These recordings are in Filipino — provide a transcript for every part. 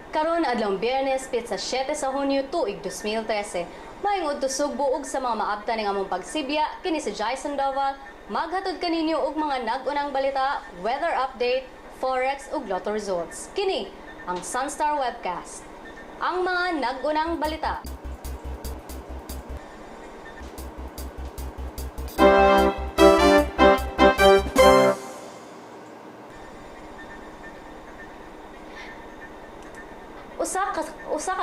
Karon adlong Biyernes, pitsa 7 sa Hunyo tuig 2013. Maingod tusog buog sa mga maabta ning among pagsibya kini si Jason Doval. Maghatod kaninyo og mga nag-unang balita, weather update, forex ug lotto results. Kini ang Sunstar Webcast. Ang mga nag-unang balita. Usa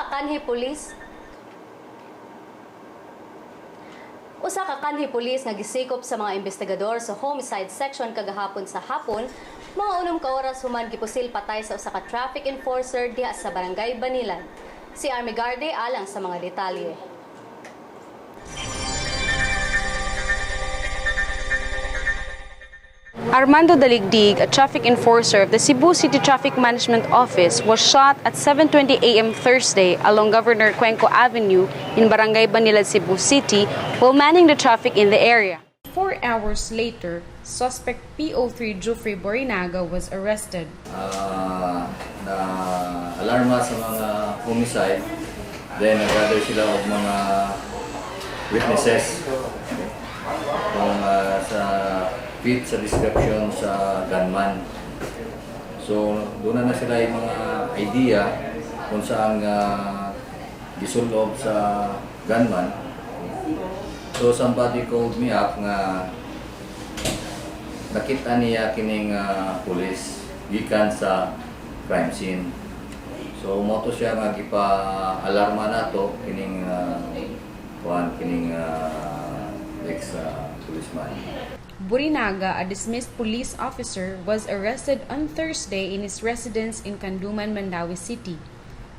ka kanhi pulis nga gisikop sa mga investigador sa homicide section kagahapon sa hapon, mga unom ka oras human gipusil patay sa usa ka traffic enforcer diha sa Barangay Banilan. Si Army Garde alang sa mga detalye. Armando Daligdig, a traffic enforcer of the Cebu City Traffic Management Office, was shot at 7:20 a.m. Thursday along Governor Cuenco Avenue in Barangay Banilan, Cebu City, while manning the traffic in the area. 4 hours later, suspect PO3 Jufrey Borinaga was arrested. Na-alarma sa mga homicide, then nag-gather sila og mga witnesses kung sa fit sa description sa gunman. So, doon na sila yung mga idea kung saan gisulob sa gunman. So, somebody called me up nga nakita niya kining police gikan sa crime scene. So, moto siya nga gipa-alarma nato kining ex-policeman. Borinaga, a dismissed police officer, was arrested on Thursday in his residence in Canduman, Mandawi City.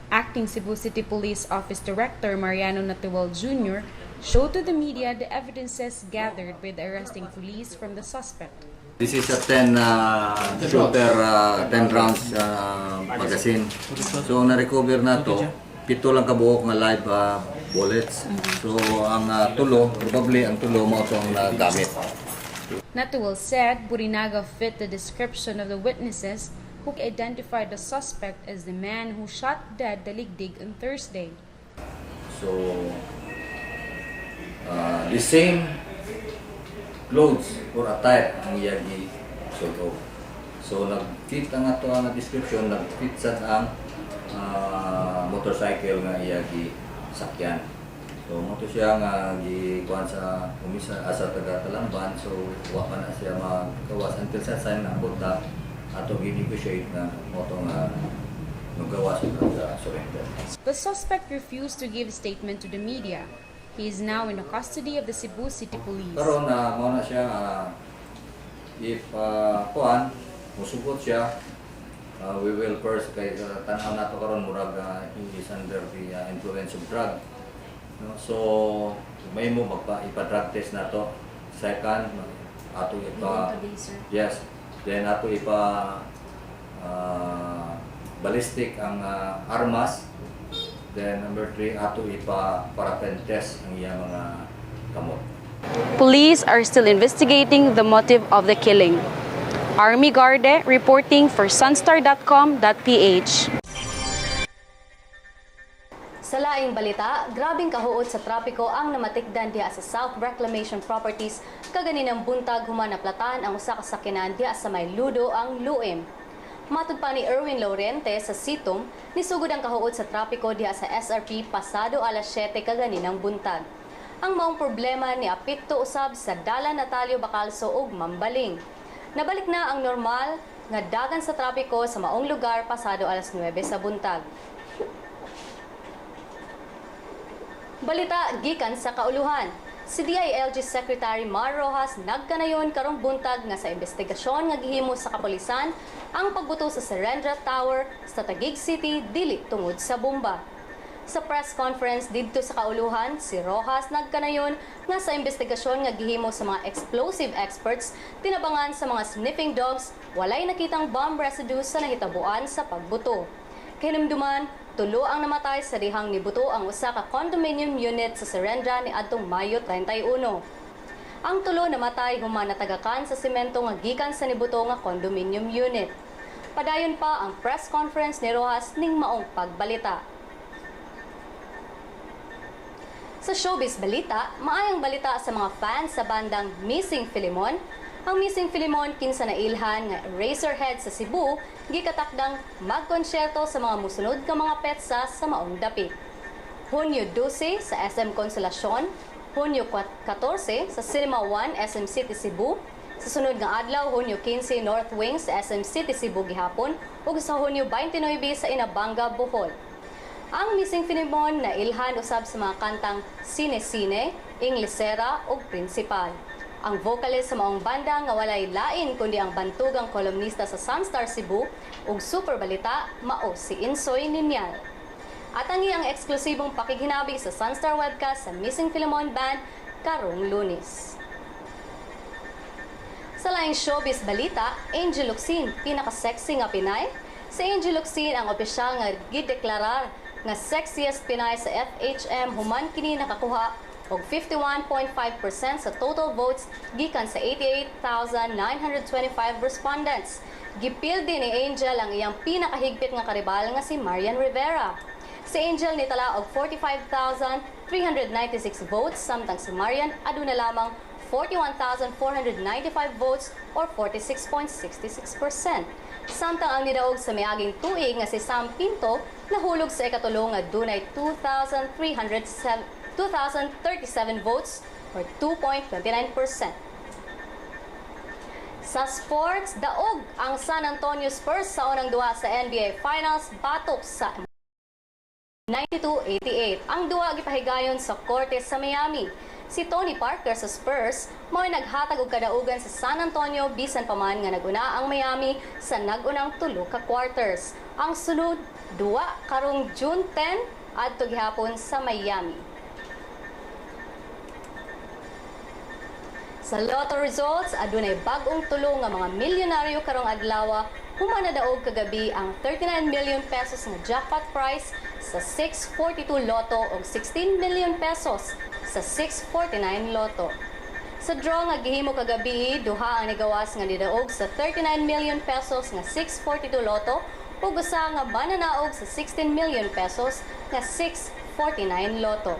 Acting Cebu City Police Office Director Mariano Natiwal Jr. showed to the media the evidences gathered by the arresting police from the suspect. This is a 10 shooter, 10 rounds magazine. So na-recover na to, 7 lang kabuok nga live bullets. So ang tulo, probably ang tulo mo itong gamit. Natiwal said Borinaga fit the description of the witnesses who identified the suspect as the man who shot dead Daligdig on Thursday. So the same clothes or attire ang iyagi suot. So nag-fit ang ato ang description, nag-fit sa ang motorcycle nga iyagi sakyan. So moto siya nga gikuan sa umisa sa taga Talamban, so wa pa na siya magawas until sa sign na punta ato gi-negotiate na moto nga magawas sa surrender. The suspect refused to give statement to the media. He is now in the custody of the Cebu City Police. Pero mao na siya if kuan musugot siya, we will first kay tan-aw nato karon murag he is under the influence of drug. No? So may mo ipa-drug test nato. Second, ato yes. Then ato ballistic ang armas. Then number 3, ato paraffin test ang iya mga kamot. Police are still investigating the motive of the killing. Army Garde reporting for sunstar.com.ph. Sa laing balita, grabing kahuot sa trapiko ang namatikdan diha sa South Reclamation Properties kaganinang buntag human naplatan ang usa ka sakyanan diha sa may ludo ang Luim. Matud pa ni Erwin Laurente sa Sitom, nisugod ang kahuot sa trapiko diha sa SRP pasado alas 7 kaganinang buntag. Ang maong problema ni apekto usab sa Dalan Natalio Bacalso ug Mambaling. Nabalik na ang normal nga dagan sa trapiko sa maong lugar pasado alas 9 sa buntag. Balita gikan sa kauluhan. Si DILG Secretary Mar Rojas nagkanayon karong buntag nga sa investigasyon nga gihimo sa kapulisan ang pagbuto sa Serendra Tower sa Taguig City dili tungod sa bomba. Sa press conference didto sa kauluhan, si Rojas nagkanayon nga sa investigasyon nga gihimo sa mga explosive experts tinabangan sa mga sniffing dogs walay nakitang bomb residues sa nahitabuan sa pagbuto. Hinumduman, 3 ang namatay sa dihang nibuto ang usa ka condominium unit sa Serendra ni adtong Mayo 31. Ang tulo namatay human natagakan sa semento nga gikan sa nibuto nga condominium unit. Padayon pa ang press conference ni Rojas ning maong pagbalita. Sa showbiz balita, maayong balita sa mga fans sa bandang Missing Filimon. Ang Missing Filimon kinsa nailhan nga Razorhead sa Cebu, gikatakdang magkonsyerto sa mga musunod nga mga petsa sa maong dapit. Hunyo 12 sa SM Consolacion, Hunyo 14 sa Cinema 1 SM City Cebu, sa sunod nga adlaw Hunyo 15 North Wing sa SM City Cebu gihapon ug sa Hunyo 29 sa Inabanga, Bohol. Ang Missing Filimon na ilhan usab sa mga kantang Sine-Sine, Inglesera ug Principal. Ang vocalist sa maong banda nga walay lain kundi ang bantugang kolumnista sa Sunstar Cebu ug Super Balita mao si Insoy Ninyal. At ang iyang eksklusibong pakighinabig sa Sunstar webcast sa Missing Filimon Band karong Lunes. Sa laing showbiz balita, Angel Locsin, pinaka-sexy nga Pinay. Si Angel Locsin ang opisyal nga gideklarar nga sexiest Pinay sa FHM human kini nakakuha og 51.5% sa total votes gikan sa 88,925 respondents. Gipildi ni Angel ang iyang pinakahigpit nga karibal nga si Marian Rivera. Si Angel nitala og 45,396 votes samtang si Marian aduna lamang 41,495 votes or 46.66%. Samtang ang nidaog sa miaging tuig nga si Sam Pinto nahulog sa ikatulo nga dunay 2,037 votes or 2.29%. Sa sports, daog ang San Antonio Spurs sa unang duwa sa NBA Finals batok sa 92-88. Ang duwa gipahigayon sa korte sa Miami. Si Tony Parker sa Spurs mao'y naghatag og kadaugan sa San Antonio bisan pa man nga naguna ang Miami sa nagunang tulo ka quarters. Ang sunod duwa karong June 10 adto gihapon sa Miami. Sa lotto results, adunay bag-ong tulo nga mga milyonaryo karong adlaw, human na daog kagabi ang 39 million pesos nga jackpot prize sa 642 lotto o 16 million pesos sa 649 lotto. Sa draw nga gihimo kagabi, duha ang nigawas nga nidaog sa 39 million pesos nga 642 lotto ug usa nga mananaog sa 16 million pesos nga 649 lotto.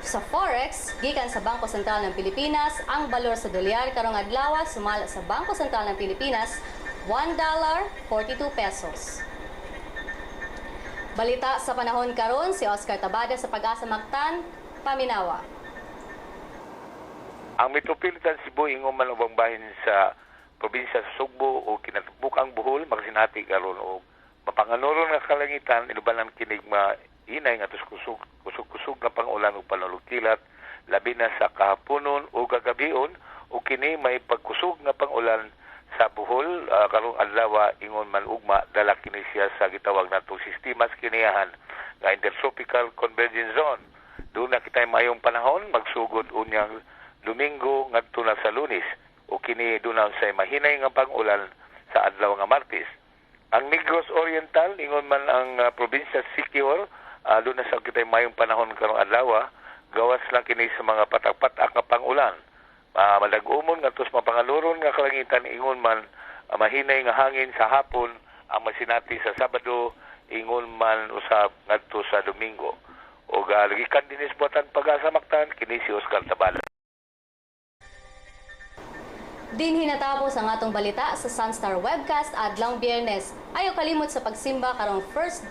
Sa Forex, gikan sa Bangko Sentral ng Pilipinas, ang balor sa dolyar karong adlaw sumala sa Bangko Sentral ng Pilipinas, $1.42 pesos. Balita sa panahon karon si Oscar Tabada sa Pag-asa Mactan, Paminawa. Ang Metropolitan Cebu ingon man ubang bahin sa probinsya sa Sugbo o kinatubukang Bohol magsinati karon og mapanganuron nga kalangitan inubanan kinig hinay nga kusog nga pangulan ug panulog-kilat labi na sa kahaponon o gagabion o kini may pagkusog nga pangulan sa Bohol karong adlaw ingon man ugma dala kini siya sa gitawag natong sistema kiniyahan nga intertropical convergence zone. Doon na kitay mayong panahon magsugod unyang Domingo ngadto na sa Lunes o kini doon na sa mahinay nga pangulan sa adlaw nga Martes. Ang Negros Oriental ingon man ang probinsya Siquijor doon na sa kitay mayong panahon karong adlaw, gawas lang kini sa mga patak-patak nga pangulan. Madag-umon nga tos mapangaluron nga kalangitan ingon man mahinay nga hangin sa hapon ang masinati sa Sabado ingon man usab ngadto sa Domingo. O gikan dinis buatan Pag-asa Mactan kini si Oscar Tabala. Din hinatapos ang atong balita sa Sunstar webcast adlong Biyernes. Ayaw kalimot sa pagsimba karong first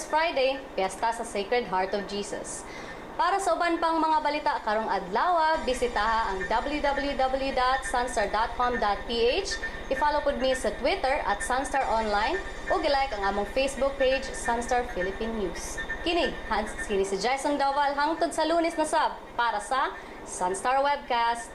Friday, piyesta sa Sacred Heart of Jesus. Para sa uban pang mga balita karong adlaw, bisitaha ang www.sunstar.com.ph. I-follow pud mi sa Twitter at Sunstar Online o gilike ang among Facebook page Sunstar Philippine News. Kini si Jason Doval hangtod sa Lunes na sab para sa Sunstar webcast.